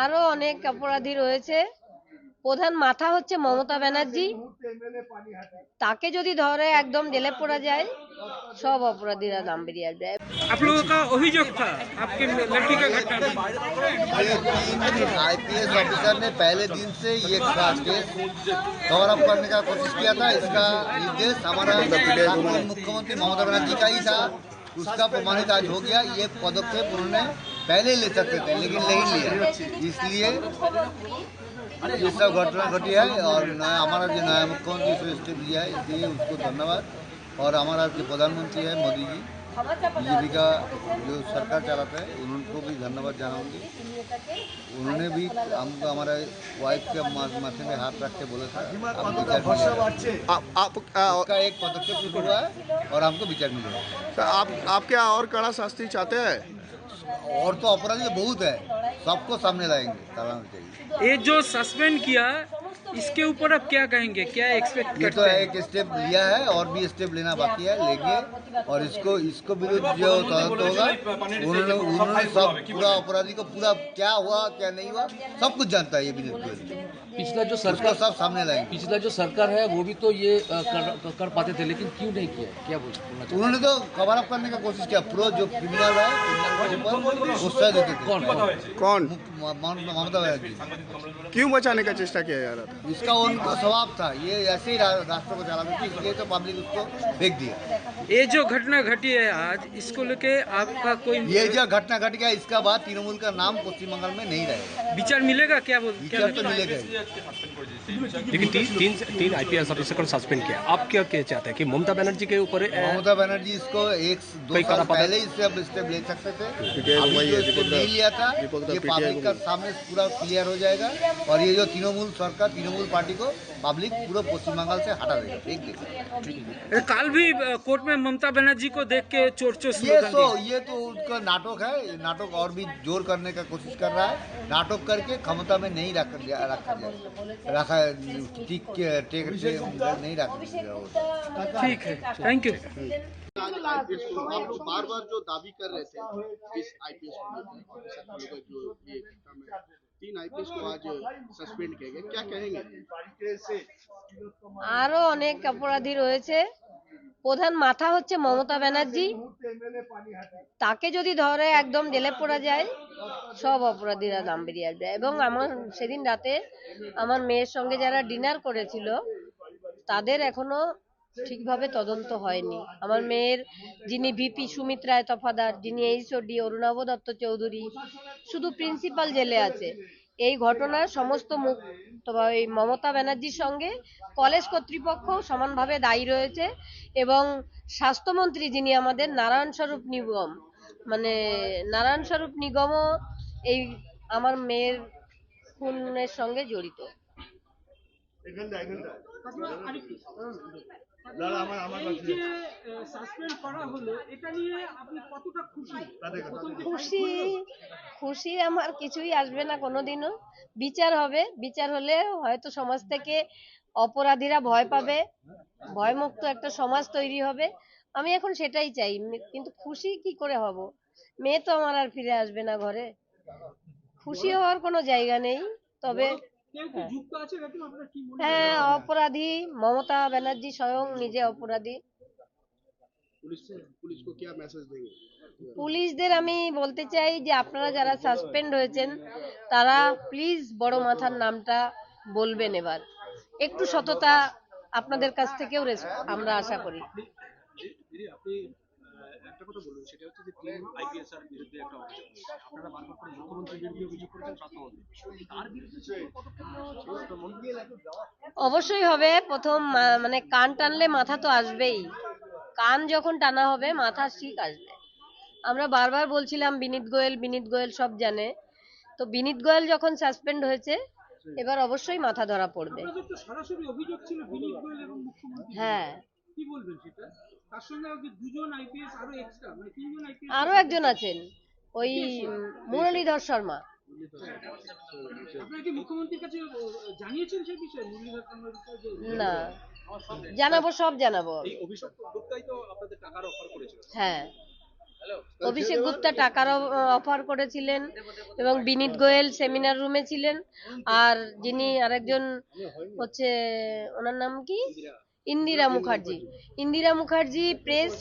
আরো অনেক অপরাধী রয়েছে। প্রধান মাথা হচ্ছে মমতা ব্যানার্জি। তাকে যদি ধরে একদম জেলে পড়া যায়, सब अपराधीरा नाम बेरिए আসবে। आप लोगों का अभियोग था आपके लड़की का घटना में। आईपीएस ऑफिसर ने पहले दिन से ये केस कवर अप करने का कोशिश किया था। इसका निर्देश हमारा मुख्यमंत्री ममता बनर्जी का ही था। उसका प्रमाणित आज हो गया। ये पदक्षेप उन्होंने पहले ले सकते थे लेकिन नहीं लिया, इसलिए ये सब घटना घटी है। और नया हमारा जो नया मुख्यमंत्री जो स्टेप लिया है इसलिए उसको धन्यवाद। और हमारा जो प्रधानमंत्री है मोदी जी, बीजेपी का जो सरकार चलाता है उनको भी धन्यवाद जानाऊंगी। उन्होंने भी हमको हमारे वाइफ के माथे में हाथ रख के बोला था आपका एक पदक्षेप शुरू हुआ है और हमको विचार मिलेगा। आप क्या और कड़ा शास्ति चाहते हैं? और तो अपराधी बहुत है, सबको सामने लाएंगे, कराना चाहिए। ये जो सस्पेंड किया इसके ऊपर आप क्या कहेंगे, क्या एक्सपेक्ट ये तो करते हैं? एक स्टेप लिया है और भी स्टेप लेना बाकी है, लेंगे। और इसको विरुद्ध जो तदंत होगा उन्होंने सब पूरा अपराधी को पूरा क्या हुआ क्या नहीं हुआ सब कुछ जानता है। ये विरुद्ध पिछला जो सरकार सब सामने लाएंगे। पिछला जो सरकार है वो भी तो ये कर पाते थे, लेकिन क्यों नहीं किया? क्या बोलना चाहते हैं? उन्होंने तो कवर अप करने का कोशिश किया। पूरा जो क्रिमिनल है गुस्सा देते थे। कौन? ममता बनर्जी। क्यों बचाने का चेष्टा किया जा रहा था? इसका उनका स्वभाव था, ये ऐसे ही राष्ट्र को चलाते थे, इसलिए तो पब्लिक उसको फेंक दिया। ये जो घटना घटी है आज, इसको लेके आपका कोई ये जो घटना घट गया इसका बाद तृणमूल का नाम पश्चिम बंगाल में नहीं रहेगा। विचार मिलेगा? क्या बोल विचार तो मिलेगा ही। लेकिन तीन आईपीएस ऑफिसर को सस्पेंड किया, आप क्या चाहते हैं कि ममता बनर्जी के ऊपर ममता बनर्जी इसको एक दो साल पहले इससे अब स्टेप ले सकते थे, अभी जो स्टेप नहीं लिया था ये पब्लिक का सामने पूरा क्लियर हो जाएगा। और ये जो तृणमूल सरकार तृणमूल पार्टी को पब्लिक पूरा पश्चिम बंगाल से हटा देगा, फेंक देगा। कल भी कोर्ट में ममता बनर्जी को देख के चोर चोर ये तो उसका नाटक है। ये नाटक और भी जोर करने का कोशिश कर रहा है। नाटक करके क्षमता में नहीं रखा ठीक नहीं रखा। ठीक है, थैंक यू। आप लोग बार बार जो दावी कर रहे थे इस आईपीएस को लेकर जो ये घटना में 3 आईपीएस को आज सस्पेंड किया गया, क्या कहेंगे? আরো অনেক অপরাধী রয়েছে। প্রধান মাথা হচ্ছে মমতা ব্যানার্জি। তাকে যদি ধরে একদম জেলে পড়া যায়, সব অপরাধীরা নাম বেরিয়ে আসবে। এবং আমার সেদিন রাতে আমার মেয়ের সঙ্গে যারা ডিনার করেছিল তাদের এখনো ঠিকভাবে তদন্ত হয়নি। আমার মেয়ের যিনি ভিপি সুমিত রায় তফাদার, যিনি এইচওডি অরুণাভ দত্ত চৌধুরী, শুধু প্রিন্সিপাল জেলে আছে। এই ঘটনার সমস্ত মুখ এই মমতা ব্যানার্জির সঙ্গে কলেজ কর্তৃপক্ষ সমানভাবে দায়ী রয়েছে। এবং স্বাস্থ্যমন্ত্রী যিনি আমাদের নারায়ণ স্বরূপ নিগমও এই আমার মেয়ের খুনের সঙ্গে জড়িত। খুশি আমার কিছুই আসবে না কোনোদিনও। বিচার হবে, বিচার হলে হয়তো সমাজ থেকে অপরাধীরা ভয় পাবে, ভয়মুক্ত একটা সমাজ তৈরি হবে। আমি এখন সেটাই চাই, কিন্তু খুশি কি করে হব? মেয়ে তো আমার আর ফিরে আসবে না ঘরে। খুশি হওয়ার কোনো জায়গা নেই। তবে হ্যাঁ, অপরাধী মমতা ব্যানার্জি স্বয়ং নিজে অপরাধী। पुलिस को क्या मैसेज देंगे? পুলিশদের আমি বলতে চাই যে আপনারা যারা সাসপেন্ড হয়েছেন তারা প্লিজ বড় মাথার নামটা বলবেন। এবার একটু সততা আপনাদের কাছ থেকেও আমরা আশা করি। একটা কথা বলুন, সেটা হচ্ছে যে তিন আইপিএস এর বিরুদ্ধে একটা অভিযোগ, আপনারা বারবার করে মুখ্যমন্ত্রীর বিরুদ্ধে অভিযোগ করেছেন, স্বাস্থ্যমন্ত্রী তার বিরুদ্ধে অবশ্যই হবে। প্রথম মানে কান টানলে মাথা তো আসবেই। কান যখন টানা হবে মাথা ঠিক আসবে। আমরা বারবার বলছিলাম বিনীত গোয়েল সব জানে। তো বিনীত গোয়েল যখন সাসপেন্ড হয়েছে এবার অবশ্যই মাথা ধরা পড়বে। সরাসরি অভিযোগ ছিল বিনীত গোয়েল এবং মুখ্যমন্ত্রী। হ্যাঁ, কি বলবেন সেটা? তার সঙ্গে দুজন আইপিএস আরো এক্সট্রা মানে তিনজন আইপিএস আরো একজন আছেন, ওই মুরলীধর শর্মা। আপনারা কি মুখ্যমন্ত্রীর কাছে জানিয়েছেন সেই বিষয়ে? মুরলীধর শর্মার বিষয়ে না, জানাবো, সব জানাবো। এই অভিযোগ করতেই তো আপনাদের টাকার অফার করেছিল। হ্যাঁ, অভিষেক গুপ্তা টাকার অফার করেছিলেন এবং বিনীত গোয়েল সেমিনার রুমে ছিলেন। আর যিনি আরেকজন হচ্ছে, ওনার নাম কি, ইন্দিরা মুখার্জি প্রেস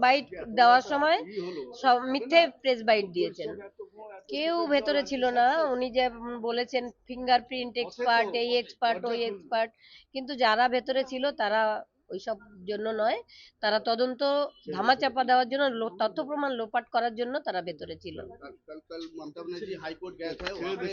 বাইট দেওয়ার সময় সব মিথ্যে প্রেস বাইট দিয়েছেন। কেউ ভেতরে ছিল না। উনি যে বলেছেন ফিঙ্গারপ্রিন্ট এক্সপার্ট, এই এক্সপার্ট ওই এক্সপার্ট, কিন্তু যারা ভেতরে ছিল তারা ওইসব জন্য নয়, তারা তদন্ত ধামাচাপা দেওয়ার জন্য, তথ্য প্রমাণ লোপাট করার জন্য তারা ভেতরে ছিল। कल ममता बनर्जी हाईकोर्ट गए थे, वहाँ पे